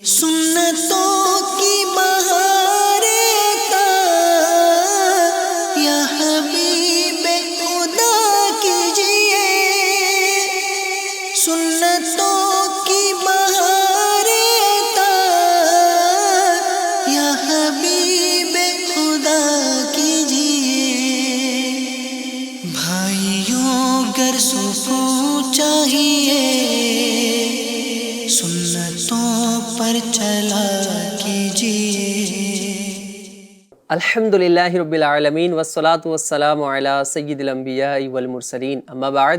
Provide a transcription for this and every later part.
سنتوں کی بہاریں تا یا حبیب خدا کیجئے، سنتوں کی بہاریں تا یا حبیب خدا کیجئے۔ بھائیوں گر سکون چاہیے، سنتوں پر چلا کیجئے۔ الحمدللہ رب العالمین والصلاة والسلام علی سید الانبیاء والمرسلین، اما بعد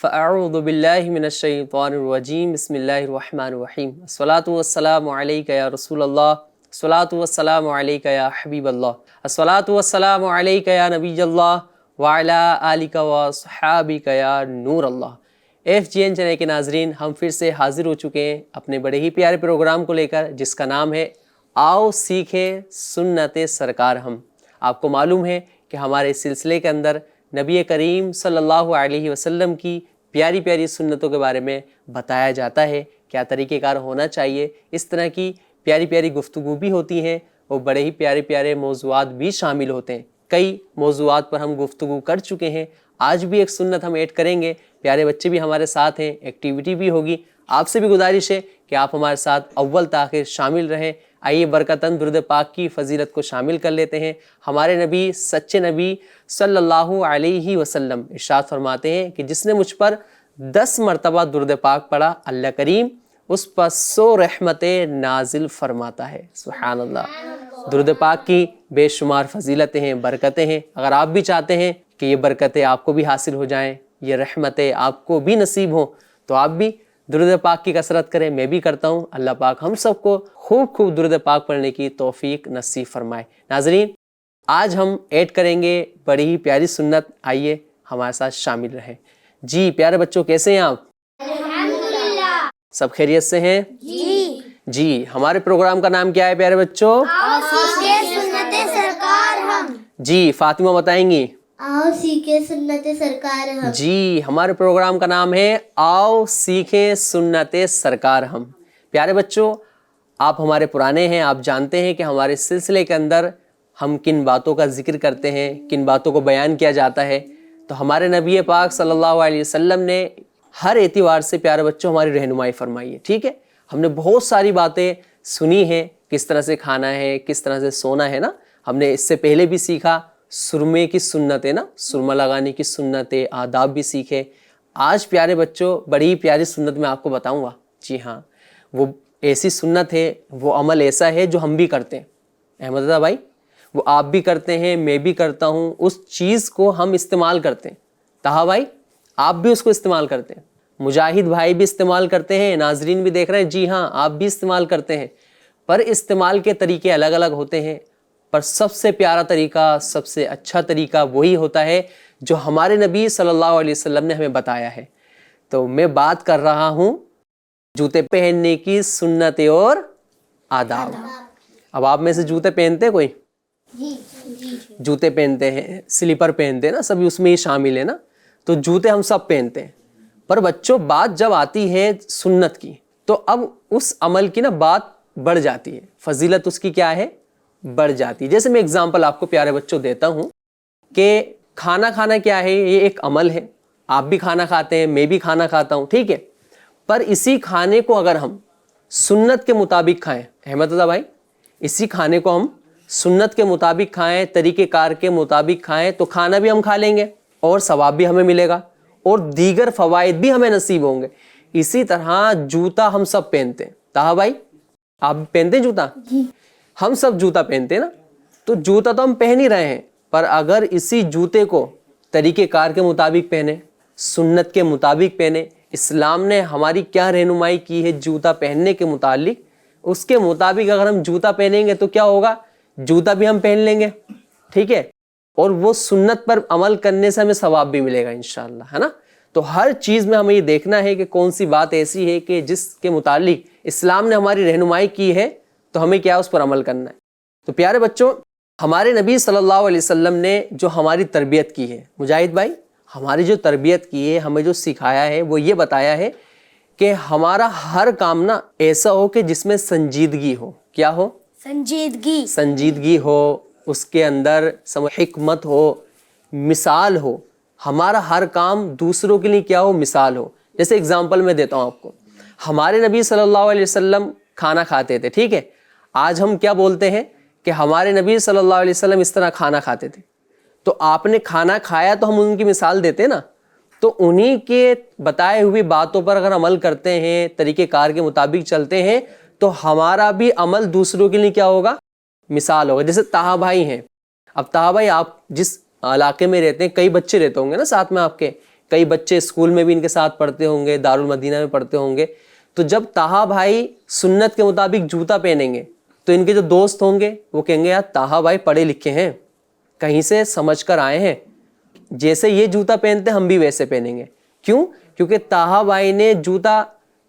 فاعوذ باللہ من الشیطان الرجیم، بسم اللہ الرحمن الرحیم۔ الصلاة والسلام علیک یا رسول اللہ، الصلاة والسلام علیک یا حبیب اللہ، الصلاة والسلام علیک یا نبی اللہ وعلی آلک وصحابک یا نور اللہ۔ FGN چینل کے ناظرین، ہم پھر سے حاضر ہو چکے ہیں اپنے بڑے ہی پیارے پروگرام کو لے کر، جس کا نام ہے آؤ سیکھیں سنت سرکار ہم۔ آپ کو معلوم ہے کہ ہمارے اس سلسلے کے اندر نبی کریم صلی اللہ علیہ وسلم کی پیاری پیاری سنتوں کے بارے میں بتایا جاتا ہے، کیا طریقہ کار ہونا چاہیے۔ اس طرح کی پیاری پیاری گفتگو بھی ہوتی ہیں اور بڑے ہی پیارے پیارے موضوعات بھی شامل ہوتے ہیں۔ کئی موضوعات پر ہم گفتگو کر چکے ہیں، آج بھی ایک سنت ہم ایڈ کریں گے۔ پیارے بچے بھی ہمارے ساتھ ہیں، ایکٹیویٹی بھی ہوگی۔ آپ سے بھی گزارش ہے کہ آپ ہمارے ساتھ اول تاخیر شامل رہیں۔ آئیے برکتاً درود پاک کی فضیلت کو شامل کر لیتے ہیں۔ ہمارے نبی، سچے نبی صلی اللہ علیہ وسلم ارشاد فرماتے ہیں کہ جس نے مجھ پر 10 مرتبہ درود پاک پڑھا، اللہ کریم اس پر 100 رحمتیں نازل فرماتا ہے۔ سبحان اللہ۔ درود پاک کی بے شمار فضیلتیں ہیں، برکتیں ہیں۔ اگر آپ بھی چاہتے ہیں کہ یہ برکتیں آپ کو بھی حاصل ہو جائیں، یہ رحمتیں آپ کو بھی نصیب ہوں، تو آپ بھی درود پاک کی کثرت کریں۔ میں بھی کرتا ہوں۔ اللہ پاک ہم سب کو خوب خوب درود پاک پڑھنے کی توفیق نصیب فرمائے۔ ناظرین، آج ہم ایڈ کریں گے بڑی ہی پیاری سنت، آئیے ہمارے ساتھ شامل رہیں۔ جی پیارے بچوں، کیسے ہیں آپ؟ الحمدللہ۔ سب خیریت سے ہیں؟ جی ہمارے پروگرام کا نام کیا ہے پیارے بچوں؟ آؤ سیکھیں سنت سرکار ہم۔ جی فاطمہ بتائیں گی؟ آؤ سیکھیں سنت سرکار ہم۔ جی ہمارے پروگرام کا نام ہے آؤ سیکھیں سنت سرکار ہم۔ پیارے بچوں، آپ ہمارے پرانے ہیں، آپ جانتے ہیں کہ ہمارے سلسلے کے اندر ہم کن باتوں کا ذکر کرتے ہیں، کن باتوں کو بیان کیا جاتا ہے۔ تو ہمارے نبی پاک صلی اللہ علیہ وسلم نے ہر اعتبار سے پیارے بچوں ہماری رہنمائی فرمائی ہے، ٹھیک ہے؟ ہم نے بہت ساری باتیں سنی ہیں، کس طرح سے کھانا ہے، کس طرح سے سونا ہے نا۔ ہم نے اس سے پہلے بھی سیکھا سرمے کی سنت ہے نا، سرما لگانے کی سنت ہے، آداب بھی سیکھے۔ آج پیارے بچوں بڑی پیاری سنت میں آپ کو بتاؤں گا۔ جی ہاں، وہ ایسی سنت ہے، وہ عمل ایسا ہے جو ہم بھی کرتے ہیں۔ احمد رضا بھائی، وہ آپ بھی کرتے ہیں، میں بھی کرتا ہوں، اس چیز کو ہم استعمال کرتے ہیں۔ طہا بھائی، آپ بھی اس کو استعمال کرتے ہیں، مجاہد بھائی بھی استعمال کرتے ہیں، ناظرین بھی دیکھ رہے ہیں، جی ہاں آپ بھی استعمال کرتے ہیں، پر استعمال کے طریقے الگ الگ ہوتے ہیں۔ پر سب سے پیارا طریقہ، سب سے اچھا طریقہ وہی ہوتا ہے جو ہمارے نبی صلی اللہ علیہ وسلم نے ہمیں بتایا ہے۔ تو میں بات کر رہا ہوں جوتے پہننے کی سنت اور آداب۔ اب آپ میں سے جوتے پہنتے ہیں کوئی؟ جوتے پہنتے ہیں، سلیپر پہنتے ہیں نا، سبھی اس میں ہی شامل ہے نا۔ تو جوتے ہم سب پہنتے ہیں، پر بچوں بات جب آتی ہے سنت کی تو اب اس عمل کی نا بات بڑھ جاتی ہے، فضیلت اس کی کیا ہے؟ بڑھ جاتی ہے۔ جیسے میں اگزامپل آپ کو پیارے بچوں دیتا ہوں کہ کھانا کھانا کیا ہے؟ یہ ایک عمل ہے۔ آپ بھی کھانا کھاتے ہیں، میں بھی کھانا کھاتا ہوں، ٹھیک ہے؟ پر اسی کھانے کو اگر ہم سنت کے مطابق کھائیں، احمد رضا بھائی، اسی کھانے کو ہم سنت کے مطابق کھائیں، طریقہ کار کے مطابق کھائیں، تو کھانا بھی ہم کھا لیں گے اور ثواب بھی ہمیں ملے گا اور دیگر فوائد بھی ہمیں نصیب ہوں گے۔ اسی طرح جوتا ہم سب پہنتے ہیں۔ طہا بھائی، آپ پہنتے ہیں جوتا؟ ہم سب جوتا پہنتے ہیں نا۔ تو جوتا تو ہم پہن ہی رہے ہیں، پر اگر اسی جوتے کو طریقہ کار کے مطابق پہنے، سنت کے مطابق پہنے، اسلام نے ہماری کیا رہنمائی کی ہے جوتا پہننے کے متعلق، اس کے مطابق اگر ہم جوتا پہنیں گے تو کیا ہوگا؟ جوتا بھی ہم پہن لیں گے، ٹھیک ہے؟ اور وہ سنت پر عمل کرنے سے ہمیں ثواب بھی ملے گا انشاءاللہ، ہے نا؟ تو ہر چیز میں ہمیں یہ دیکھنا ہے کہ کون سی بات ایسی ہے کہ جس کے متعلق اسلام نے ہماری رہنمائی کی ہے تو ہمیں کیا اس پر عمل کرنا ہے۔ تو پیارے بچوں، ہمارے نبی صلی اللہ علیہ وسلم نے جو ہماری تربیت کی ہے، مجاہد بھائی، ہماری جو تربیت کی ہے، ہمیں جو سکھایا ہے، وہ یہ بتایا ہے کہ ہمارا ہر کام نا ایسا ہو کہ جس میں سنجیدگی ہو. کیا ہو؟ سنجیدگی ہو، اس کے اندر حکمت ہو، مثال ہو. ہمارا ہر کام دوسروں کے لیے کیا ہو؟ مثال ہو. جیسے اگزامپل میں دیتا ہوں آپ کو. ہمارے نبی صلی اللہ علیہ وسلم کھانا کھاتے تھے، ٹھیک ہے. آج ہم کیا بولتے ہیں کہ ہمارے نبی صلی اللہ علیہ وسلم اس طرح کھانا کھاتے تھے. تو آپ نے کھانا کھایا تو ہم ان کی مثال دیتے نا. تو انہی کے بتائے ہوئی باتوں پر اگر عمل کرتے ہیں، طریقہ کار کے مطابق چلتے ہیں، تو ہمارا بھی عمل دوسروں کے لیے کیا ہوگا؟ مثال ہوگا. جیسے طہ بھائی ہیں. اب طہ بھائی آپ جس علاقے میں رہتے ہیں، کئی بچے رہتے ہوں گے نا ساتھ میں آپ کے، کئی بچے اسکول میں بھی ان کے ساتھ پڑھتے ہوں گے، دارالمدینہ میں پڑھتے ہوں گے. تو جب طہ بھائی سنت کے مطابق جوتا پہنیں گے تو ان کے جو دوست ہوں گے وہ کہیں گے یار طہ بھائی پڑھے لکھے ہیں، کہیں سے سمجھ کر آئے ہیں، جیسے یہ جوتا پہنتے ہم بھی ویسے پہنیں گے. کیوں؟ کیونکہ طہ بھائی نے جوتا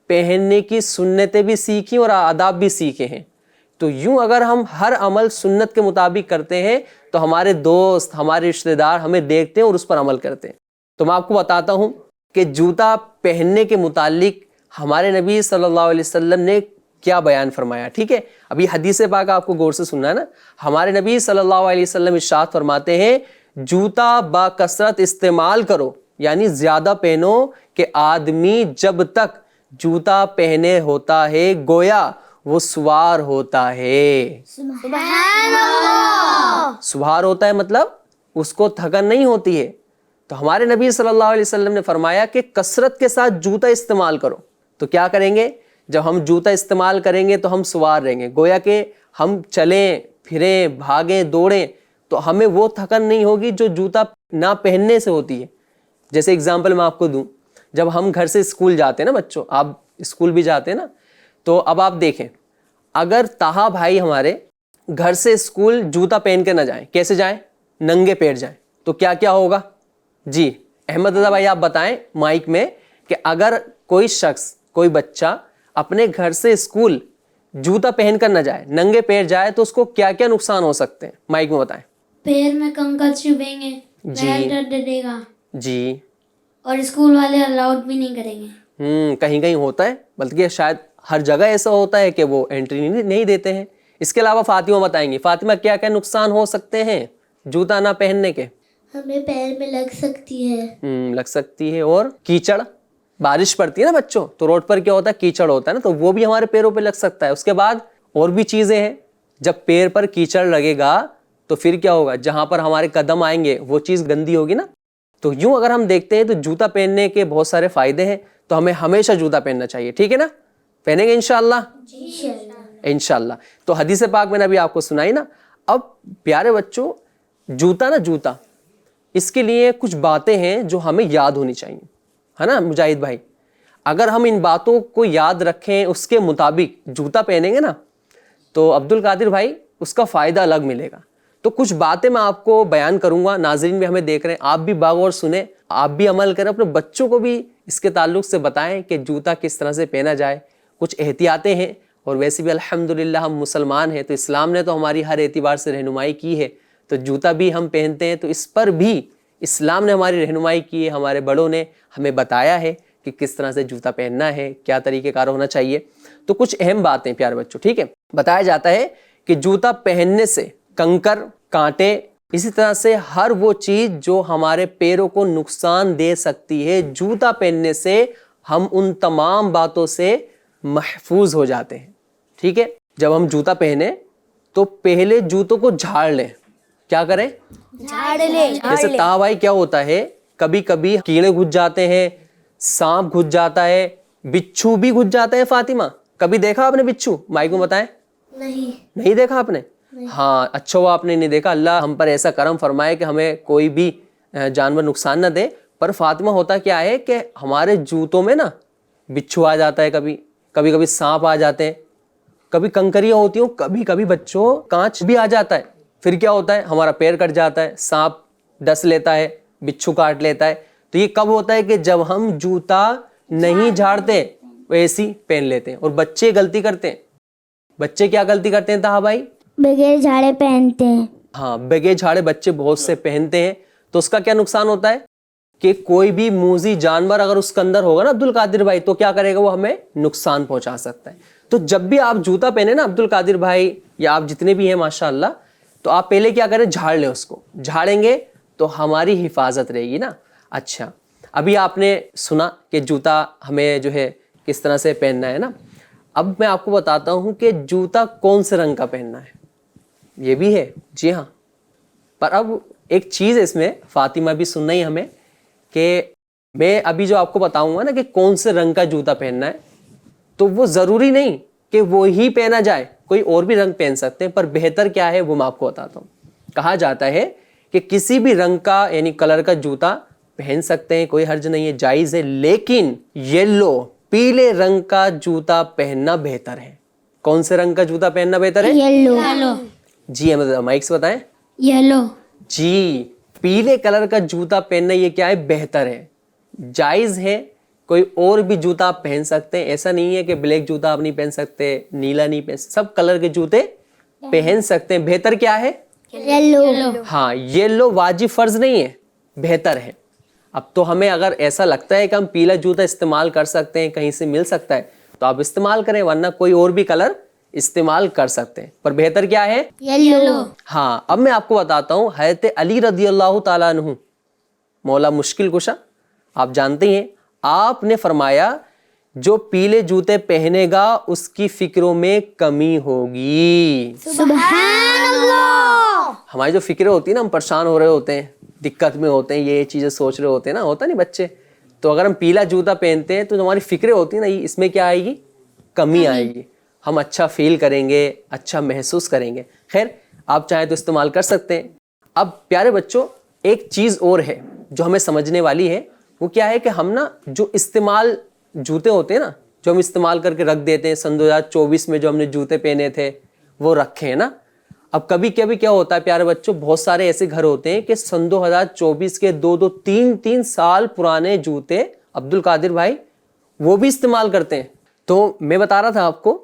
پہننے کی سنتیں بھی سیکھی اور آداب بھی سیکھے ہیں. تو یوں اگر ہم ہر عمل سنت کے مطابق کرتے ہیں تو ہمارے دوست، ہمارے رشتہ دار ہمیں دیکھتے ہیں اور اس پر عمل کرتے ہیں. تو میں آپ کو بتاتا ہوں کہ جوتا پہننے کے متعلق ہمارے نبی صلی اللہ علیہ وسلم نے کیا بیان فرمایا. ٹھیک ہے، ابھی حدیث پاک آپ کو غور سے سننا ہے نا. ہمارے نبی صلی اللہ علیہ وسلم ارشاد فرماتے ہیں جوتا با کثرت استعمال کرو، یعنی زیادہ پہنو کہ آدمی جب تک جوتا پہنے ہوتا ہے گویا وہ سوار ہوتا ہے. سبحان اللہ. سوار ہوتا ہے مطلب اس کو تھکن نہیں ہوتی ہے. تو ہمارے نبی صلی اللہ علیہ وسلم نے فرمایا کہ کثرت کے ساتھ جوتا استعمال کرو. تو کیا کریں گے؟ جب ہم جوتا استعمال کریں گے تو ہم سوار رہیں گے، گویا کہ ہم چلیں پھریں بھاگیں دوڑیں تو ہمیں وہ تھکن نہیں ہوگی جو جوتا نہ پہننے سے ہوتی ہے. جیسے اگزامپل میں آپ کو دوں، جب ہم گھر سے اسکول جاتے ہیں نا بچوں، آپ اسکول بھی جاتے ہیں نا، تو اب آپ دیکھیں اگر طہ بھائی ہمارے گھر سے اسکول جوتا پہن کے نہ جائیں، کیسے جائیں؟ ننگے پیر جائیں، تو کیا کیا ہوگا؟ جی احمد رضا بھائی آپ بتائیں مائک میں کہ اگر کوئی شخص، کوئی بچہ اپنے گھر سے اسکول جوتا پہن کر نہ جائے، ننگے پیر جائے، تو اس کو کیا کیا نقصان ہو سکتے ہیں؟ مائک میں بتائیں. پیر میں کنکر چبھیں گے، جی. پیر درد دے گا، جی. اور اسکول والے الاؤڈ بھی نہیں کریں گے. کہیں کہیں ہوتا ہے، بلکہ شاید ہر جگہ ایسا ہوتا ہے کہ وہ انٹری نہیں دیتے ہیں. اس کے علاوہ فاطمہ بتائیں گی. فاطمہ کیا کیا نقصان ہو سکتے ہیں جوتا نہ پہننے کے؟ ہمیں پیر میں لگ سکتی ہے. لگ سکتی ہے. اور کیچڑ، بارش پڑتی ہے نا بچوں تو روڈ پر کیا ہوتا ہے؟ کیچڑ ہوتا ہے نا، تو وہ بھی ہمارے پیروں پہ لگ سکتا ہے. اس کے بعد اور بھی چیزیں ہیں. جب پیر پر کیچڑ لگے گا تو پھر کیا ہوگا؟ جہاں پر ہمارے قدم آئیں گے وہ چیز گندی ہوگی نا. تو یوں اگر ہم دیکھتے ہیں تو جوتا پہننے کے بہت سارے فائدے ہیں. تو ہمیں ہمیشہ جوتا پہننا چاہیے. ٹھیک ہے نا؟ پہنیں گے انشاءاللہ. انشاءاللہ. تو حدیث پاک میں نے ابھی آپ کو سنائی نا. اب پیارے بچوں، جوتا نا جوتا، اس کے لیے کچھ باتیں ہیں جو ہمیں یاد ہونی چاہیے، ہے نا مجاہد بھائی؟ اگر ہم ان باتوں کو یاد رکھیں، اس کے مطابق جوتا پہنیں گے نا، تو عبد القادر بھائی اس کا فائدہ الگ ملے گا. تو کچھ باتیں میں آپ کو بیان کروں گا، ناظرین بھی ہمیں دیکھ رہے ہیں، آپ بھی باغور سنیں، آپ بھی عمل کریں، اپنے بچوں کو بھی اس کے تعلق سے بتائیں کہ جوتا کس طرح سے پہنا جائے. کچھ احتیاطیں ہیں، اور ویسے بھی الحمدللہ ہم مسلمان ہیں تو اسلام نے تو ہماری ہر اعتبار سے رہنمائی کی ہے. تو جوتا بھی ہم پہنتے ہیں تو اس پر بھی اسلام نے ہماری رہنمائی کی ہے، ہمارے بڑوں نے ہمیں بتایا ہے کہ کس طرح سے جوتا پہننا ہے، کیا طریقہ کار ہونا چاہیے. تو کچھ اہم باتیں پیارے بچوں، ٹھیک ہے. بتایا جاتا ہے کہ جوتا پہننے سے کنکر، کانٹے، اسی طرح سے ہر وہ چیز جو ہمارے پیروں کو نقصان دے سکتی ہے، جوتا پہننے سے ہم ان تمام باتوں سے محفوظ ہو جاتے ہیں. ٹھیک ہے. جب ہم جوتا پہنے تو پہلے جوتوں کو جھاڑ لیں. کیا کریں؟ جھاڑ لے. جیسے طہ بھائی کیا ہوتا ہے، کبھی کبھی کیڑے گھس جاتے ہیں، سانپ گھس جاتا ہے، بچھو بھی گھس جاتا ہے. فاطمہ کبھی دیکھا آپ نے بچھو؟ مائک میں بتائیں. نہیں دیکھا آپ نے؟ ہاں اچھا ہوا آپ نے نہیں دیکھا. اللہ ہم پر ایسا کرم فرمائے کہ ہمیں کوئی بھی جانور نقصان نہ دے. پر فاطمہ ہوتا کیا ہے کہ ہمارے جوتوں میں نا بچھو آ جاتا ہے، کبھی کبھی سانپ آ جاتے ہیں، کبھی کنکریاں ہوتی ہیں، کبھی کبھی بچوں کانچ بھی آ جاتا ہے. پھر کیا ہوتا ہے؟ ہمارا پیر کٹ جاتا ہے، سانپ ڈس لیتا ہے، بچھو کاٹ لیتا ہے. تو یہ کب ہوتا ہے؟ کہ جب ہم جوتا نہیں جھاڑتے، ایسی پہن لیتے ہیں. اور بچے غلطی کرتے ہیں. بچے کیا غلطی کرتے ہیں طہ بھائی؟ بغیر جھاڑے پہنتے ہیں. ہاں بغیر جھاڑے بچے بہت سے پہنتے ہیں. تو اس کا کیا نقصان ہوتا ہے؟ کہ کوئی بھی موذی جانور اگر اس کے اندر ہوگا نا عبد القادر بھائی تو کیا کرے گا, وہ ہمیں نقصان پہنچا سکتا ہے. تو جب بھی آپ جوتا پہنے نا عبد القادر بھائی یا آپ جتنے بھی ہیں ماشاءاللہ, تو آپ پہلے کیا کریں, جھاڑ لیں اس کو. جھاڑیں گے تو ہماری حفاظت رہے گی نا. اچھا, ابھی آپ نے سنا کہ جوتا ہمیں جو ہے کس طرح سے پہننا ہے نا. اب میں آپ کو بتاتا ہوں کہ جوتا کون سے رنگ کا پہننا ہے, یہ بھی ہے. جی ہاں, پر اب ایک چیز ہے اس میں, فاطمہ بھی سننا ہی ہمیں, کہ میں ابھی جو آپ کو بتاؤں گا نا کہ کون سے رنگ کا جوتا پہننا ہے, تو وہ ضروری نہیں کہ وہی پہنا جائے, کوئی اور بھی رنگ پہن سکتے ہیں, پر بہتر کیا ہے وہ میں آپ کو بتاتا ہوں. کہا جاتا ہے کہ کسی بھی رنگ کا یعنی کلر کا جوتا پہن سکتے ہیں, کوئی حرج نہیں ہے, جائز ہے, لیکن یلو پیلے رنگ کا جوتا پہننا بہتر ہے. کون سے رنگ کا جوتا پہننا بہتر ہے؟ یلو. جی مائک سے بتائیں. یلو. جی, پیلے کلر کا جوتا پہننا یہ کیا ہے, بہتر ہے, جائز ہے. کوئی اور بھی جوتا آپ پہن سکتے ہیں, ایسا نہیں ہے کہ بلیک جوتا آپ نہیں پہن سکتے, نیلا نہیں پہن سکتے, سب کلر کے جوتے پہن سکتے ہیں. بہتر کیا ہے؟ یلو. ہاں, یلو واجب فرض نہیں ہے, بہتر ہے. اب تو ہمیں اگر ایسا لگتا ہے کہ ہم پیلا جوتا استعمال کر سکتے ہیں, کہیں سے مل سکتا ہے, تو آپ استعمال کریں, ورنہ کوئی اور بھی کلر استعمال کر سکتے ہیں, پر بہتر کیا ہے؟ یلو. ہاں, اب میں آپ کو بتاتا ہوں. حضرت علی رضی اللہ تعالیٰ عنہ مولا مشکل کشا, آپ جانتے ہیں, آپ نے فرمایا جو پیلے جوتے پہنے گا اس کی فکروں میں کمی ہوگی. سبحان اللہ. ہماری جو فکریں ہوتی ہیں نا, ہم پریشان ہو رہے ہوتے ہیں, دقت میں ہوتے ہیں, یہ چیزیں سوچ رہے ہوتے ہیں نا, ہوتا نہیں بچے, تو اگر ہم پیلا جوتا پہنتے ہیں تو جو ہماری فکریں ہوتی ہیں نا, اس میں کیا آئے گی؟ کمی آئے گی. ہم اچھا فیل کریں گے, اچھا محسوس کریں گے. خیر, آپ چاہیں تو استعمال کر سکتے ہیں. اب پیارے بچوں, ایک چیز اور ہے جو ہمیں سمجھنے والی ہے. وہ کیا ہے کہ ہم نا جو استعمال جوتے ہوتے ہیں نا, جو ہم استعمال کر کے رکھ دیتے ہیں, سن 2024 میں جو ہم نے جوتے پہنے تھے وہ رکھے ہیں نا. اب کبھی کبھی کیا ہوتا ہے پیارے بچوں, بہت سارے ایسے گھر ہوتے ہیں کہ سن 2024 کے 2-3 سال پرانے جوتے عبد القادر بھائی وہ بھی استعمال کرتے ہیں. تو میں بتا رہا تھا آپ کو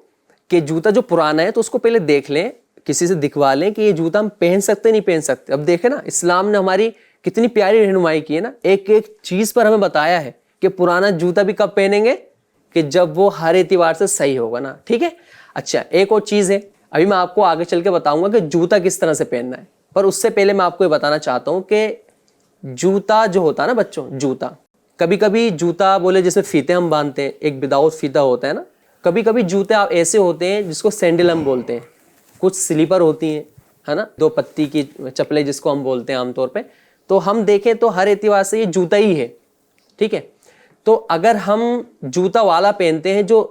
کہ جوتا جو پرانا ہے تو اس کو پہلے دیکھ لیں, کسی سے دکھوا لیں کہ یہ جوتا ہم پہن سکتے نہیں پہن سکتے. اب دیکھیں نا, اسلام نے ہماری کتنی پیاری رہنمائی کی ہے نا, ایک ایک چیز پر ہمیں بتایا ہے کہ پرانا جوتا بھی کب پہنیں گے, کہ جب وہ ہر اعتبار سے صحیح ہوگا نا. ٹھیک ہے. اچھا, ایک اور چیز ہے, ابھی میں آپ کو آگے چل کے بتاؤں گا کہ جوتا کس طرح سے پہننا ہے, پر اس سے پہلے میں آپ کو یہ بتانا چاہتا ہوں کہ جوتا جو ہوتا ہے نا بچوں, جوتا کبھی کبھی جوتا بولے جس میں فیتے ہم باندھتے ہیں, ایک وداؤٹ فیتا ہوتا ہے نا. کبھی کبھی جوتے ایسے ہوتے ہیں جس کو سینڈل ہم بولتے ہیں, کچھ سلیپر ہوتی ہیں ہے نا, 2 پتی کی چپلیں جس کو ہم بولتے ہیں عام طور پہ. تو ہم دیکھیں تو ہر اعتبار سے یہ جوتا ہی ہے. ٹھیک ہے. تو اگر ہم جوتا والا پہنتے ہیں جو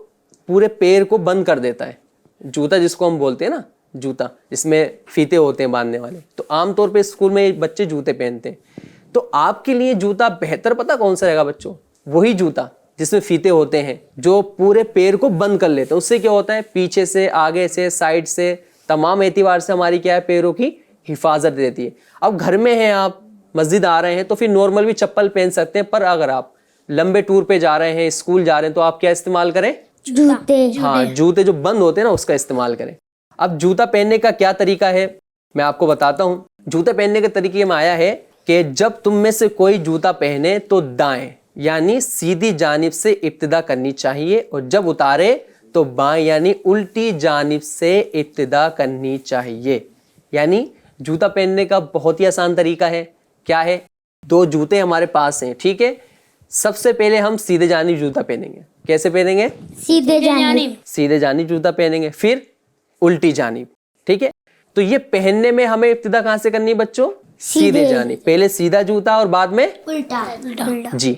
پورے پیر کو بند کر دیتا ہے, جوتا جس کو ہم بولتے ہیں نا, جوتا جس میں فیتے ہوتے ہیں باندھنے والے, تو عام طور پہ اسکول میں بچے جوتے پہنتے ہیں. تو آپ کے لیے جوتا بہتر پتہ کون سا رہے گا بچوں؟ وہی جوتا جس میں فیتے ہوتے ہیں جو پورے پیر کو بند کر لیتے ہیں. اس سے کیا ہوتا ہے, پیچھے سے, آگے سے, سائڈ سے, تمام اعتبار سے ہماری کیا ہے, پیروں کی حفاظت دیتی ہے. اب گھر میں ہیں آپ, مسجد آ رہے ہیں تو پھر نارمل بھی چپل پہن سکتے ہیں, پر اگر آپ لمبے ٹور پہ جا رہے ہیں, اسکول جا رہے ہیں, تو آپ کیا استعمال کریں؟ جوتے. ہاں, جوتے جو بند ہوتے ہیں نا اس کا استعمال کریں. اب جوتا پہننے کا کیا طریقہ ہے میں آپ کو بتاتا ہوں. جوتے پہننے کے طریقے میں آیا ہے کہ جب تم میں سے کوئی جوتا پہنے تو دائیں یعنی سیدھی جانب سے ابتدا کرنی چاہیے, اور جب اتارے تو بائیں یعنی الٹی جانب سے ابتدا کرنی چاہیے. یعنی جوتا پہننے کا بہت ہی آسان طریقہ ہے. کیا ہے؟ 2 جوتے ہمارے پاس ہیں, ٹھیک ہے. سب سے پہلے ہم سیدھے جانب جوتا پہنیں گے. کیسے پہنیں گے؟ سیدھے جانب. سیدھے جانب جوتا پہنیں گے, پھر الٹی جانب. ٹھیک ہے. تو یہ پہننے میں ہمیں ابتدا کہاں سے کرنی ہے بچوں؟ سیدھے جانب. پہلے سیدھا جوتا اور بعد میں الٹا. جی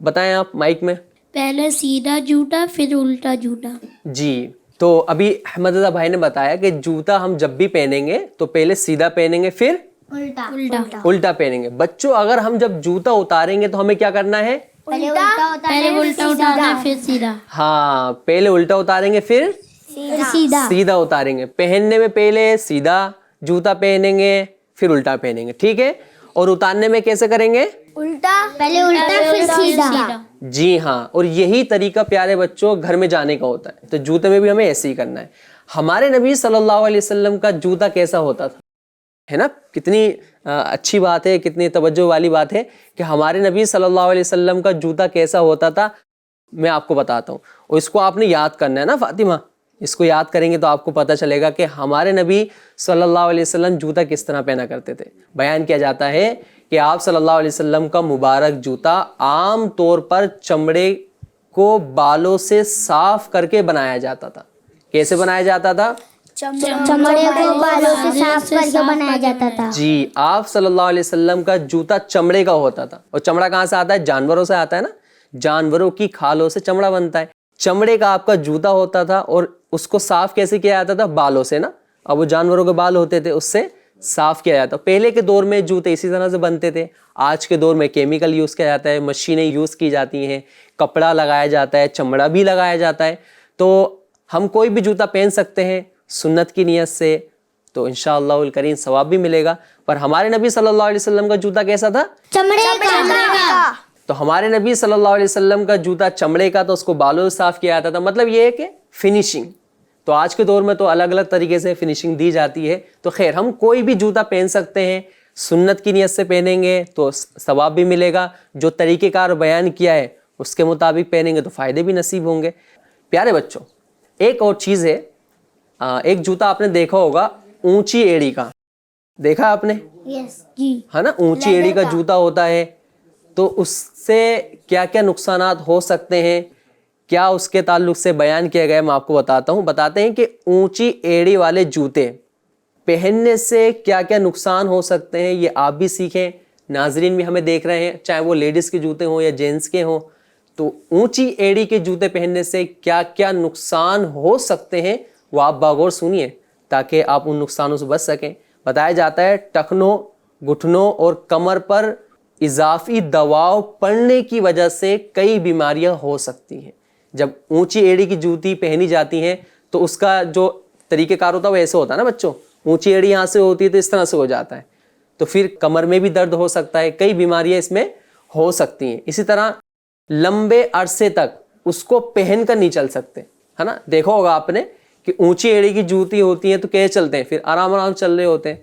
بتائیں آپ مائک میں. پہلے سیدھا جوتا پھر الٹا جوتا. جی, تو ابھی احمد رضا بھائی نے بتایا کہ جوتا ہم جب بھی پہنیں گے تو پہلے سیدھا پہنیں گے پھر الٹا پہنیں گے. بچوں اگر ہم جب جوتا اتاریں گے تو ہمیں کیا کرنا ہے؟ پہلے الٹا اتارنا پھر سیدھا. ہاں, پہلے الٹا اتاریں گے پھر سیدھا اتاریں گے. پہننے میں پہلے سیدھا جوتا پہنیں گے پھر الٹا پہنیں گے, ٹھیک ہے. اور اتارنے میں کیسے کریں گے؟ الٹا. پہلے الٹا پھر سیدھا. جی ہاں, اور یہی طریقہ پیارے بچوں گھر میں جانے کا ہوتا ہے. تو جوتے میں بھی ہمیں ایسے ہی کرنا ہے. ہمارے نبی صلی اللہ علیہ وسلم کا جوتا کیسا ہوتا تھا؟ ہے نا. کتنی اچھی بات ہے, کتنی توجہ والی بات ہے کہ ہمارے نبی صلی اللہ علیہ وسلم کا جوتا کیسا ہوتا تھا. میں آپ کو بتاتا ہوں, اور اس کو آپ نے یاد کرنا ہے نا فاطمہ. اس کو یاد کریں گے تو آپ کو پتہ چلے گا کہ ہمارے نبی صلی اللہ علیہ وسلم جوتا کس طرح پہنا کرتے تھے. بیان کیا جاتا ہے کہ آپ صلی اللہ علیہ وسلم کا مبارک جوتا عام طور پر چمڑے کو بالوں سے صاف کر کے بنایا جاتا تھا. کیسے بنایا جاتا تھا؟ چمڑے کو بالوں سے صاف کر کے بنایا جاتا تھا. جی, آپ صلی اللہ علیہ وسلم کا جوتا چمڑے کا ہوتا تھا. اور چمڑا کہاں سے آتا ہے؟ جانوروں سے آتا ہے نا. جانوروں کی کھالوں سے چمڑا بنتا ہے. چمڑے کا آپ کا جوتا ہوتا تھا, اور اس کو صاف کیسے کیا جاتا تھا؟ بالوں سے نا. اب وہ جانوروں کے بال ہوتے تھے, اس سے صاف کیا جاتا. پہلے کے دور میں جوتے اسی طرح سے بنتے تھے. آج کے دور میں کیمیکل یوز کیا جاتا ہے, مشینیں یوز کی جاتی ہیں, کپڑا لگایا جاتا ہے, چمڑا بھی لگایا جاتا ہے. تو ہم کوئی بھی جوتا پہن سکتے ہیں سنت کی نیت سے, تو انشاءاللہ الکریم ثواب بھی ملے گا. پر ہمارے نبی صلی اللہ علیہ وسلم کا جوتا کیسا تھا؟ چمڑے کا. تو ہمارے نبی صلی اللہ علیہ وسلم کا جوتا چمڑے کا, تو اس کو بالوں سے صاف کیا جاتا تھا. مطلب یہ ہے کہ فنیشنگ. تو آج کے دور میں تو الگ الگ طریقے سے فنیشنگ دی جاتی ہے. تو خیر, ہم کوئی بھی جوتا پہن سکتے ہیں, سنت کی نیت سے پہنیں گے تو ثواب بھی ملے گا. جو طریقہ کار بیان کیا ہے اس کے مطابق پہنیں گے تو فائدے بھی نصیب ہوں گے. پیارے بچوں, ایک اور چیز ہے, ایک جوتا آپ نے دیکھا ہوگا اونچی ایڑی کا. دیکھا آپ نے؟ یس جی. ہے نا, اونچی ایڑی کا جوتا ہوتا ہے. تو اس سے کیا کیا نقصانات ہو سکتے ہیں, کیا اس کے تعلق سے بیان کیا گیا, میں آپ کو بتاتا ہوں. بتاتے ہیں کہ اونچی ایڑی والے جوتے پہننے سے کیا کیا نقصان ہو سکتے ہیں, یہ آپ بھی سیکھیں. ناظرین بھی ہمیں دیکھ رہے ہیں, چاہے وہ لیڈیز کے جوتے ہوں یا جینٹس کے ہوں. تو اونچی ایڑی کے جوتے پہننے سے کیا کیا نقصان ہو سکتے ہیں وہ آپ باغور سنیے, تاکہ آپ ان نقصانوں سے بچ سکیں. بتایا جاتا ہے ٹخنوں, گھٹنوں اور کمر پر اضافی دباؤ پڑنے کی وجہ سے کئی بیماریاں ہو سکتی ہیں. جب اونچی ایڑی کی جوتی پہنی جاتی ہیں تو اس کا جو طریقہ کار ہوتا ہے وہ ایسے ہوتا ہے نا بچوں. اونچی ایڑی یہاں سے ہوتی ہے تو اس طرح سے ہو جاتا ہے, تو پھر کمر میں بھی درد ہو سکتا ہے, کئی بیماریاں اس میں ہو سکتی ہیں. اسی طرح لمبے عرصے تک اس کو پہن کر نہیں چل سکتے, ہے نا. دیکھا ہوگا آپ نے کہ اونچی ایڑی کی جوتی ہوتی ہیں تو کیسے چلتے ہیں, پھر آرام آرام چل رہے ہوتے ہیں.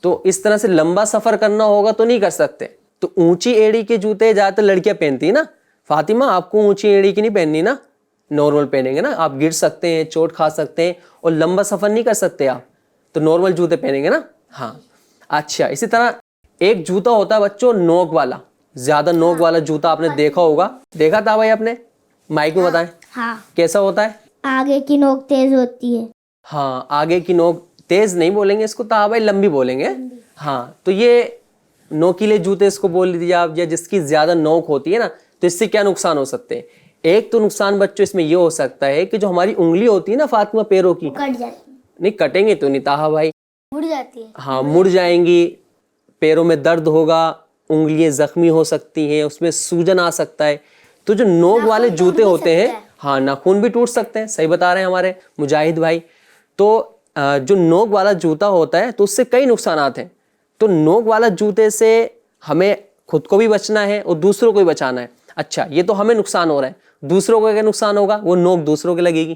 تو اس طرح سے لمبا سفر کرنا ہوگا تو نہیں کر سکتے. تو اونچی ایڑی کے جوتے زیادہ تر لڑکیاں پہنتی ہیں نا. فاطمہ, آپ کو اونچی ایڑی کی نہیں پہننی نا, نارمل پہنیں گے نا. آپ گر سکتے ہیں, چوٹ کھا سکتے ہیں, اور لمبا سفر نہیں کر سکتے آپ, تو نارمل جوتے پہنیں گے نا. ہاں اچھا. اسی طرح ایک جوتا ہوتا ہے بچوں نوک والا, زیادہ نوک والا جوتا آپ نے دیکھا ہوگا. دیکھا تھا بھائی آپ نے؟ مائک میں بتائیں ہاں. کیسا ہوتا ہے؟ آگے کی نوک تیز ہوتی ہے. ہاں, آگے کی نوک تیز نہیں بولیں گے اس کو, تا بھائی لمبی بولیں گے. ہاں, تو یہ نوکیلے جوتے اس کو بول دیجیے آپ, یا جس کی زیادہ نوک ہوتی ہے نا. تو اس سے کیا نقصان ہو سکتے ہیں؟ ایک تو نقصان بچوں اس میں یہ ہو سکتا ہے کہ جو ہماری انگلی ہوتی ہے نا فاطمہ پیروں کی, کٹ جاتی ہے. نہیں کٹیں گے تو نہیں تاہا بھائی, مڑ جاتی ہے. ہاں مڑ جائیں گی, پیروں میں درد ہوگا, انگلیاں زخمی ہو سکتی ہیں, اس میں سوجن آ سکتا ہے. تو جو نوک والے جوتے ہوتے ہیں, ہاں ناخن بھی ٹوٹ سکتے ہیں. صحیح بتا رہے ہیں ہمارے مجاہد بھائی. تو جو نوک والا جوتا ہوتا ہے تو اس سے کئی نقصانات ہیں. تو نوک والا جوتے سے ہمیں خود کو بھی بچنا ہے اور دوسروں کو بھی بچانا ہے. اچھا, یہ تو ہمیں نقصان ہو رہا ہے, دوسروں کو کیا نقصان ہوگا؟ وہ نوک دوسروں کے لگے گی.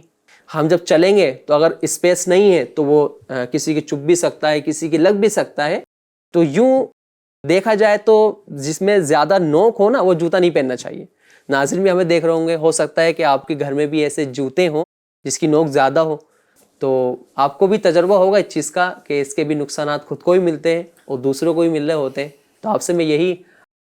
ہم جب چلیں گے تو اگر اسپیس نہیں ہے تو وہ کسی کی چپ بھی سکتا ہے, کسی کی لگ بھی سکتا ہے. تو یوں دیکھا جائے تو جس میں زیادہ نوک ہو نا وہ جوتا نہیں پہننا چاہیے. ناظرین بھی ہمیں دیکھ رہے ہوں گے, ہو سکتا ہے کہ آپ کے گھر میں بھی ایسے جوتے ہوں جس کی نوک زیادہ ہو, تو آپ کو بھی تجربہ ہوگا اس چیز کا کہ اس کے بھی نقصانات خود کو بھی ملتے ہیں اور دوسروں کو بھی مل رہے ہوتے ہیں. تو آپ سے میں یہی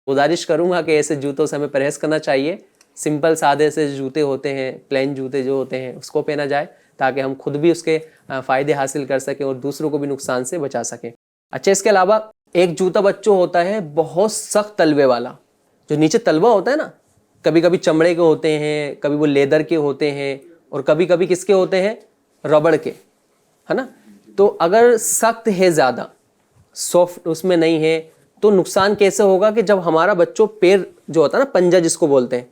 گزارش کروں گا کہ ایسے جوتوں سے ہمیں پرہیز کرنا چاہیے. سمپل سادے سے جوتے ہوتے ہیں, پلین جوتے جو ہوتے ہیں اس کو پہنا جائے, تاکہ ہم خود بھی اس کے فائدے حاصل کر سکیں اور دوسروں کو بھی نقصان سے بچا سکیں. اچھا, اس کے علاوہ ایک جوتا بچوں ہوتا ہے بہت سخت تلوے والا, جو نیچے تلوا ہوتا ہے نا, کبھی کبھی چمڑے کے ہوتے ہیں, کبھی وہ لیدر کے ہوتے ہیں, اور کبھی کبھی کس کے ہوتے ہیں؟ ربڑ کے, ہے نا. تو اگر سخت ہے زیادہ, سافٹ اس میں نہیں ہے, تو نقصان کیسے ہوگا کہ جب ہمارا بچوں پیر جو ہوتا ہے نا پنجہ جس کو بولتے ہیں,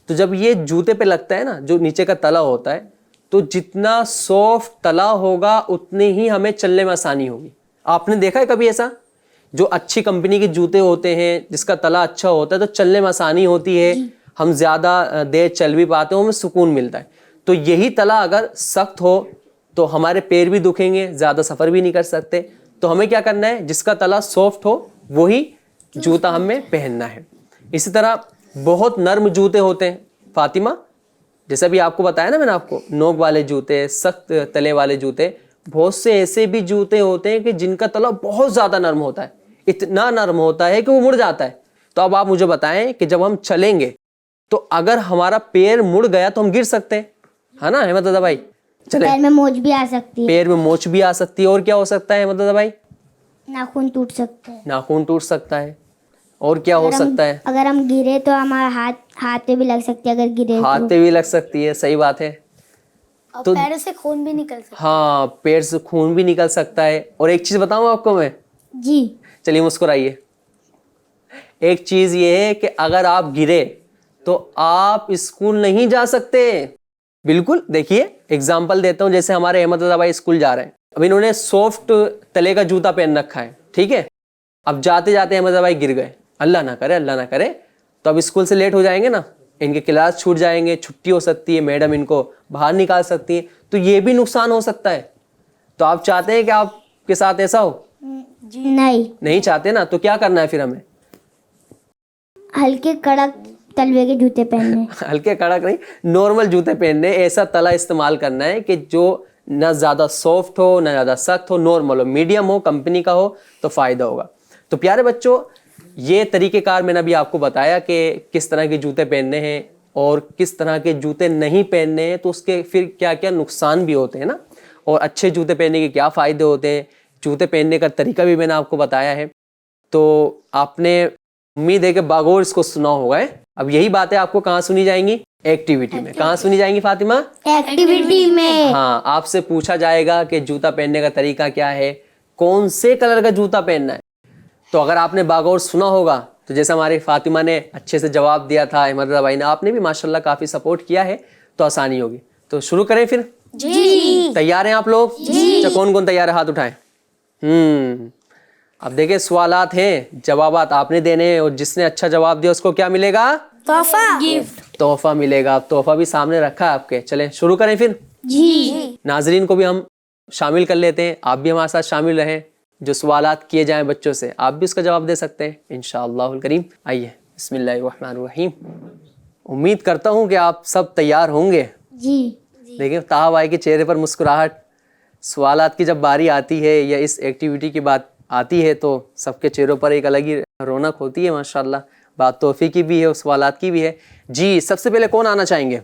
تو جب یہ جوتے پہ لگتا ہے نا, جو نیچے کا تلا ہوتا ہے, تو جتنا سافٹ تلا ہوگا اتنی ہی ہمیں چلنے میں آسانی ہوگی. آپ نے دیکھا ہے کبھی ایسا؟ جو اچھی کمپنی کے جوتے ہوتے ہیں جس کا تلا اچھا ہوتا ہے تو چلنے میں آسانی ہوتی ہے, ہم زیادہ دیر چل بھی پاتے ہیں, ہمیں سکون ملتا ہے. تو یہی تلا اگر سخت ہو تو ہمارے پیر بھی دکھیں گے, زیادہ سفر بھی نہیں کر سکتے. تو ہمیں کیا کرنا ہے, جس کا تلا سافٹ ہو وہی جوتا ہمیں پہننا ہے. اسی طرح بہت نرم جوتے ہوتے ہیں فاطمہ, جیسا بھی آپ کو بتایا نا میں نے آپ کو, نوک والے جوتے, سخت تلے والے جوتے. بہت سے ایسے بھی جوتے ہوتے ہیں کہ جن کا تلا بہت زیادہ نرم ہوتا ہے, اتنا نرم ہوتا ہے کہ وہ مڑ جاتا ہے. تو اب آپ مجھے بتائیں کہ جب ہم چلیں گے تو اگر ہمارا پیر مڑ گیا تو ہم گر سکتے ہیں, ہے نا احمد رضا بھائی؟ چلیں, پیر میں موچ بھی آ سکتی ہے. پیر میں موچ بھی آ سکتی ہے, اور کیا ہو سکتا ہے احمد رضا بھائی؟ ناخن ٹوٹ سکتے ہیں. ناخن ٹوٹ سکتا ہے, اور کیا ہو سکتا ہے؟ اگر ہم گرے تو ہمارا ہاتھ پہ بھی لگ سکتی ہے, اگر گرے ہاتھ پہ بھی لگ سکتی ہے, صحیح بات ہے. اور پیروں سے خون بھی نکل سکتا ہے. ہاں, پیر سے خون بھی نکل سکتا ہے. اور ایک چیز بتاؤں آپ کو میں, جی چلیے مسکرائیے. ایک چیز یہ ہے کہ اگر آپ گرے تو آپ اسکول نہیں جا سکتے. بالکل, دیکھیے ایگزامپل دیتا ہوں, جیسے ہمارے احمد رضا بھائی اسکول جا رہے ہیں, اب انہوں نے سافٹ تلے کا جوتا پہن رکھا ہے, ٹھیک ہے. اب جاتے جاتے احمد رضا بھائی گر گئے, اللہ نہ کرے اللہ نہ کرے, تو اب اسکول سے لیٹ ہو جائیں گے نا, ان کے کلاس چھوٹ جائیں گے, چھٹی ہو سکتی ہے, میڈم ان کو باہر نکال سکتی ہے, تو یہ بھی نقصان ہو سکتا ہے. تو آپ چاہتے ہیں کہ آپ کے ساتھ ایسا ہو؟ نہیں چاہتے نا, تو کیا کرنا ہے پھر ہمیں؟ ہلکے کڑک تلوے کے جوتے پہننے. ہلکے کڑک نہیں, نارمل جوتے پہننے. ایسا تلا استعمال کرنا ہے کہ جو نہ زیادہ سافٹ ہو نہ زیادہ سخت ہو, نارمل ہو, میڈیم ہو, کمپنی کا ہو, تو فائدہ ہوگا. تو پیارے بچوں, یہ طریقہ کار میں نے ابھی آپ کو بتایا کہ کس طرح کے جوتے پہننے ہیں اور کس طرح کے جوتے نہیں پہننے ہیں, تو اس کے پھر کیا کیا نقصان بھی ہوتے ہیں نا, اور اچھے جوتے پہننے کے کیا فائدے ہوتے ہیں. جوتے پہننے کا طریقہ بھی میں نے آپ کو بتایا ہے. تو آپ نے امید ہے کہ باغور اس کو سنا ہوگا. اب یہی باتیں آپ کو کہاں سنی جائیں گی؟ ایکٹیویٹی میں. کہاں سنی جائیں گی فاطمہ؟ ایکٹیویٹی میں. ہاں, آپ سے پوچھا جائے گا کہ جوتا پہننے کا طریقہ کیا ہے, کون سے کلر کا جوتا پہننا ہے. تو اگر آپ نے باغور سنا ہوگا تو جیسے ہماری فاطمہ نے اچھے سے جواب دیا تھا, احمد رضا بھائی نے, آپ نے بھی ماشاءاللہ کافی سپورٹ کیا ہے, تو آسانی ہوگی. تو شروع کریں پھر؟ جی. تیار ہیں آپ لوگ؟ اچھا, کون کون تیار ہے ہاتھ اٹھائیں. اب دیکھیں سوالات ہیں, جوابات آپ نے دینے ہیں, اور جس نے اچھا جواب دیا اس کو کیا ملے گا؟ تحفہ ملے گا. اب تحفہ بھی سامنے رکھا ہے آپ کے. چلیں شروع کریں پھر. جی. ناظرین کو بھی ہم شامل کر لیتے ہیں, آپ بھی ہمارے ساتھ شامل رہیں. جو سوالات کیے جائیں بچوں سے, آپ بھی اس کا جواب دے سکتے ہیں انشاءاللہ الکریم. آئیے, بسم اللہ الرحمن الرحیم. امید کرتا ہوں کہ آپ سب تیار ہوں گے. جی. دیکھیں طاہا بھائی کے چہرے پر مسکراہٹ. سوالات کی جب باری آتی ہے یا اس ایکٹیویٹی کی بات آتی ہے تو سب کے چہروں پر ایک الگ ہی رونق ہوتی ہے ماشاءاللہ. بات تحفے کی بھی ہے اور سوالات کی بھی ہے. جی, سب سے پہلے کون آنا چاہیں گے؟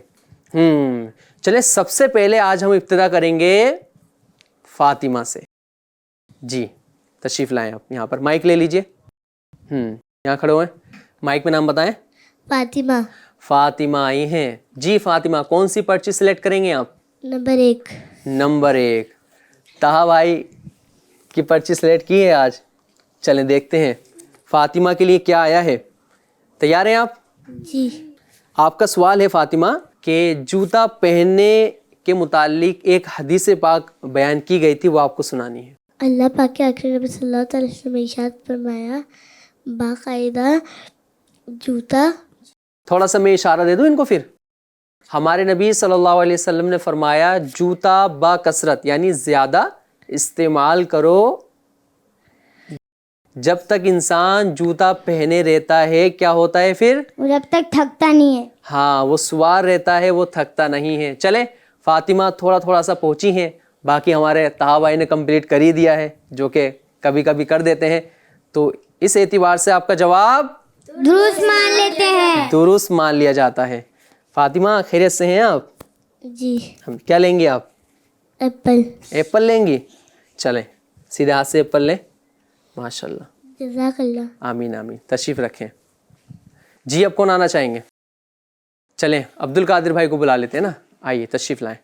چلیں سب سے پہلے آج ہم ابتدا کریں گے فاطمہ سے. جی تشریف لائیں, آپ یہاں پر مائک لے لیجئے. یہاں کھڑے ہوئے, مائک میں نام بتائیں. فاطمہ. فاطمہ آئی ہیں. جی فاطمہ, کون سی پرچی سلیکٹ کریں گے آپ؟ نمبر 1. نمبر 1. طاہا بھائی کی پرچی سلیکٹ کی ہے آج. چلیں دیکھتے ہیں فاطمہ کے لیے کیا آیا ہے. تیار ہیں آپ؟ جی. آپ کا سوال ہے فاطمہ کہ جوتا پہننے کے متعلق ایک حدیث پاک بیان کی گئی تھی, وہ آپ کو سنانی ہے. اللہ پاک کے آخری نبی صلی اللہ علیہ وسلم نے ارشاد فرمایا, باقاعدہ جوتا. تھوڑا سا میں اشارہ دے دوں ان کو پھر. ہمارے نبی صلی اللہ علیہ وسلم نے فرمایا جوتا با کثرت یعنی زیادہ استعمال کرو. جب تک انسان جوتا پہنے رہتا ہے کیا ہوتا ہے پھر؟ جب تک تھکتا نہیں ہے. ہاں, وہ سوار رہتا ہے, وہ تھکتا نہیں ہے. چلیں فاطمہ تھوڑا تھوڑا سا پہنچی ہیں, باقی ہمارے طاہا بھائی نے کمپلیٹ کر ہی دیا ہے, جو کہ کبھی کبھی کر دیتے ہیں. تو اس اعتبار سے آپ کا جواب درست مان لیتے ہیں. درست مان لیا جاتا ہے. فاطمہ خیریت سے ہیں آپ؟ جی. ہم کیا لیں گے آپ؟ ایپل. ایپل لیں گی. چلیں سیدھے ہاتھ سے ایپل لیں. ماشاءاللہ. جزاک اللہ. آمین آمین. تشریف رکھیں. جی اب کون آنا چاہیں گے؟ چلیں عبد القادر بھائی کو بلا لیتے ہیں نا. آئیے تشریف لائیں.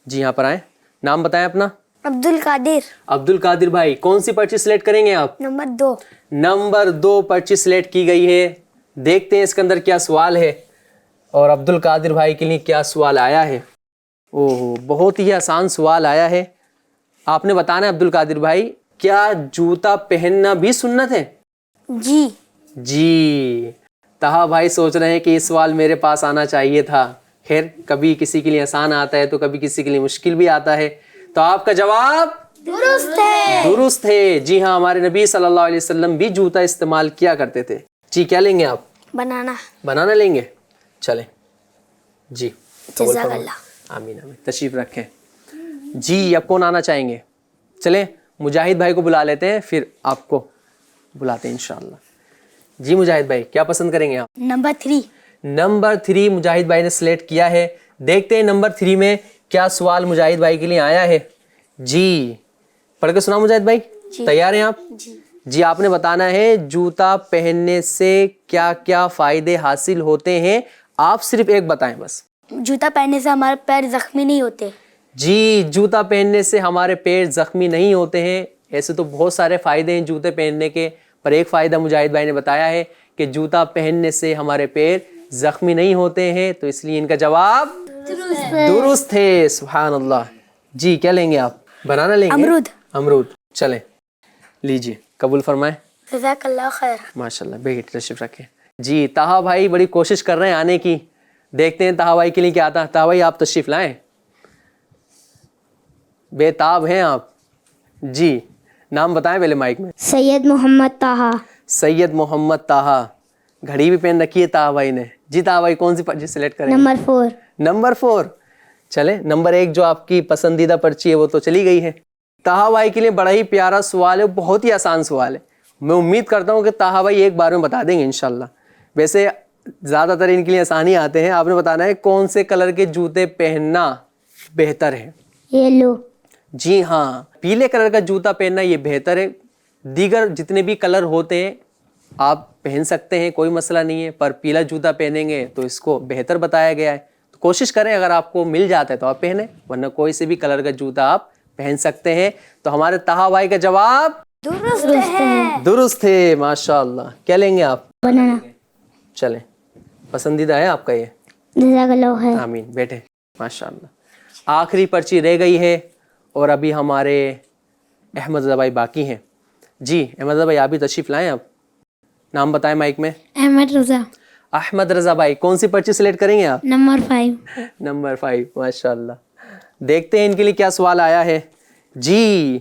جی یہاں پر آئیں, نام بتائیں اپنا. عبد القادر. عبد القادر بھائی کون سی پرچی سلیکٹ کریں گے آپ؟ نمبر 2. نمبر 2 پرچی سلیکٹ کی گئی ہے. دیکھتے ہیں اس کے اندر کیا سوال ہے اور عبد القادر بھائی کے لیے کیا سوال آیا ہے. اوہ بہت ہی آسان سوال آیا ہے. آپ نے بتانا ہے عبد القادر بھائی, کیا جوتا پہننا بھی سنت ہے؟ جی. جی. طاہا بھائی سوچ رہے ہیں کہ یہ سوال میرے پاس آنا چاہیے تھا. خیر کبھی کسی کے لیے آسان آتا ہے تو کبھی کسی کے لیے مشکل بھی آتا ہے. تو آپ کا جواب درست ہے. جی ہاں, ہمارے نبی صلی اللہ علیہ وسلم بھی جوتا استعمال کیا کرتے تھے. جی کیا لیں گے آپ؟ بنانا لیں گے. چلیں جی, جزاک اللہ. آمین آمین. تشریف رکھیں. جی اب کون آنا چاہیں گے؟ چلیں مجاہد بھائی کو بلا لیتے ہیں, پھر آپ کو بلاتے ہیں انشاءاللہ. جی مجاہد بھائی کیا پسند کریں گے آپ؟ نمبر 3. نمبر 3 مجاہد بھائی نے سلیکٹ کیا ہے. دیکھتے ہیں نمبر 3 میں کیا سوال مجاہد بھائی کے لیے آیا ہے. جی پڑھ کے سنا مجاہد بھائی. تیار ہیں آپ؟ جی آپ نے بتانا ہے جوتا پہننے سے کیا کیا فائدے حاصل ہوتے ہیں. آپ صرف ایک بتائیں بس. جوتا پہننے سے ہمارے پیر زخمی نہیں ہوتے. جی جوتا پہننے سے ہمارے پیر زخمی نہیں ہوتے ہیں. ایسے تو بہت سارے فائدے ہیں جوتے پہننے کے, پر ایک فائدہ مجاہد بھائی نے بتایا ہے کہ جوتا پہننے سے ہمارے پیر زخمی نہیں ہوتے ہیں, تو اس لیے ان کا جواب درست ہے. سبحان اللہ. جی کیا لیں گے آپ؟ بنانا لیں گے؟ امرود. چلیں لیجیے, قبول فرمائیں. جزاک اللہ خیر. ماشاءاللہ. بیٹھ تشریف رکھیں. جی طاہا بھائی بڑی کوشش کر رہے ہیں آنے کی. دیکھتے ہیں طاہا بھائی کے لیے کیا آتا ہے. طاہا بھائی آپ تشریف لائیں, بے تاب ہیں آپ. جی نام بتائیں پہلے مائک میں. سید محمد طاہا. سید محمد طاہا. گھڑی بھی پہن رکھی ہے طاہا بھائی نے. جی طاہا بھائی کون سی پرچی سلیکٹ کریں گے؟ نمبر 4. نمبر 4. چلیں نمبر 1 جو آپ کی پسندیدہ پرچی ہے وہ تو چلی گئی ہے. طاہا بھائی کے لیے بڑا ہی پیارا سوال ہے, بہت ہی آسان سوال ہے. میں امید کرتا ہوں کہ طاہا بھائی ایک بار میں بتا دیں گے انشاءاللہ. ویسے زیادہ تر ان کے لیے آسانی آتے ہیں. آپ نے بتانا ہے کون سے کلر کے جوتے پہننا بہتر ہے. یلو. جی ہاں, پیلے کلر کا جوتا پہننا یہ بہتر ہے. دیگر جتنے بھی کلر ہوتے ہیں آپ پہن سکتے ہیں, کوئی مسئلہ نہیں ہے, پر پیلا جوتا پہنیں گے تو اس کو بہتر بتایا گیا ہے. تو کوشش کریں اگر آپ کو مل جاتا ہے تو آپ پہنیں, ورنہ کوئی سے بھی کلر کا جوتا آپ پہن سکتے ہیں. تو ہمارے طاہا بھائی کا جواب درست ہے. ماشاءاللہ. کیا لیں گے آپ؟ بنانا. چلیں پسندیدہ ہے آپ کا یہ. جزاک اللہ خیر. آمین. بیٹھے. ماشاءاللہ. آخری پرچی رہ گئی ہے اور ابھی ہمارے احمد رضا بھائی باقی ہیں. جی احمد رضا بھائی آپ بھی تشریف لائیں. آپ نام بتائیں مائک میں. احمد رضا. احمد رضا بھائی کون سی پرچی سلیکٹ کریں گے آپ؟ نمبر 5. نمبر 5. ماشاءاللہ. دیکھتے ہیں ان کے لیے کیا سوال آیا ہے. جی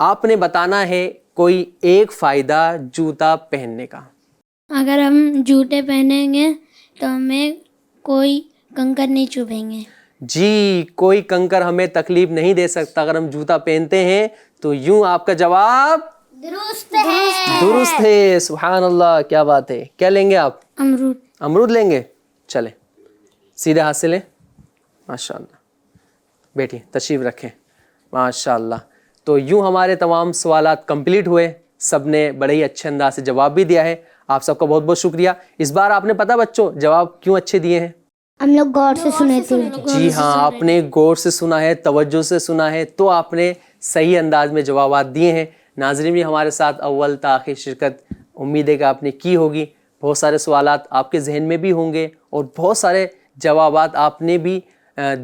آپ نے بتانا ہے کوئی ایک فائدہ جوتا پہننے کا. اگر ہم جوتے پہنیں گے تو ہمیں کوئی کنکر نہیں چبھیں گے. جی کوئی کنکر ہمیں تکلیف نہیں دے سکتا اگر ہم جوتا پہنتے ہیں. تو یوں آپ کا جواب درست ہے. سبحان اللہ. کیا بات ہے. کیا لیں گے آپ؟ امرود لیں گے. چلیں سیدھے ہاتھ سے لیں. ماشاءاللہ. بیٹھیے تشریف رکھیں. ماشاءاللہ. تو یوں ہمارے تمام سوالات کمپلیٹ ہوئے. سب نے بڑے ہی اچھے انداز سے جواب بھی دیا ہے. آپ سب کا بہت بہت شکریہ. اس بار آپ نے پتہ بچوں جواب کیوں اچھے دیے ہیں؟ ہم لوگ غور سے سنے تھے. جی ہاں آپ نے غور سے سنا ہے, توجہ سے سنا ہے, تو آپ نے صحیح انداز میں جوابات دیے ہیں. ناظرین بھی ہمارے ساتھ اول تا آخر شرکت امید ہے کہ آپ نے کی ہوگی. بہت سارے سوالات آپ کے ذہن میں بھی ہوں گے اور بہت سارے جوابات آپ نے بھی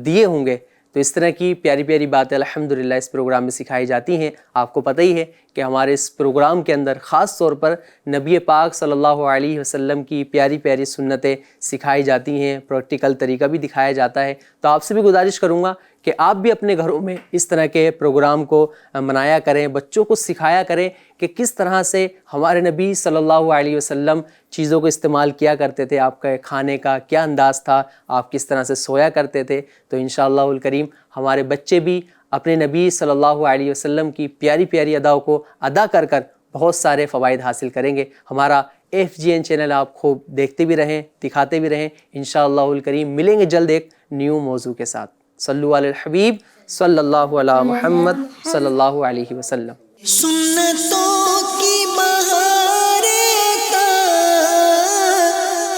دیے ہوں گے. تو اس طرح کی پیاری پیاری باتیں الحمدللہ اس پروگرام میں سکھائی جاتی ہیں. آپ کو پتہ ہی ہے کہ ہمارے اس پروگرام کے اندر خاص طور پر نبی پاک صلی اللہ علیہ وسلم کی پیاری پیاری سنتیں سکھائی جاتی ہیں, پریکٹیکل طریقہ بھی دکھایا جاتا ہے. تو آپ سے بھی گزارش کروں گا کہ آپ بھی اپنے گھروں میں اس طرح کے پروگرام کو منایا کریں, بچوں کو سکھایا کریں کہ کس طرح سے ہمارے نبی صلی اللہ علیہ وسلم چیزوں کو استعمال کیا کرتے تھے, آپ کا کھانے کا کیا انداز تھا, آپ کس طرح سے سویا کرتے تھے. تو انشاءاللہ الکریم ہمارے بچے بھی اپنے نبی صلی اللہ علیہ وسلم کی پیاری پیاری اداؤں کو ادا کر کر بہت سارے فوائد حاصل کریں گے. ہمارا FGN چینل آپ خوب دیکھتے بھی رہیں, دکھاتے بھی رہیں. انشاءاللہ الکریم ملیں گے جلد ایک نیو موضوع کے ساتھ. صلو علی الحبیب صلی اللہ علی محمد صلی اللہ علیہ وسلم. سنتوں کی بہار عطا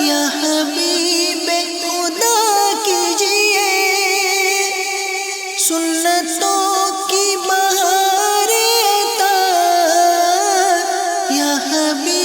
یا حبیب خدا کیجئے. سنتوں کی بہار عطا یا حبیب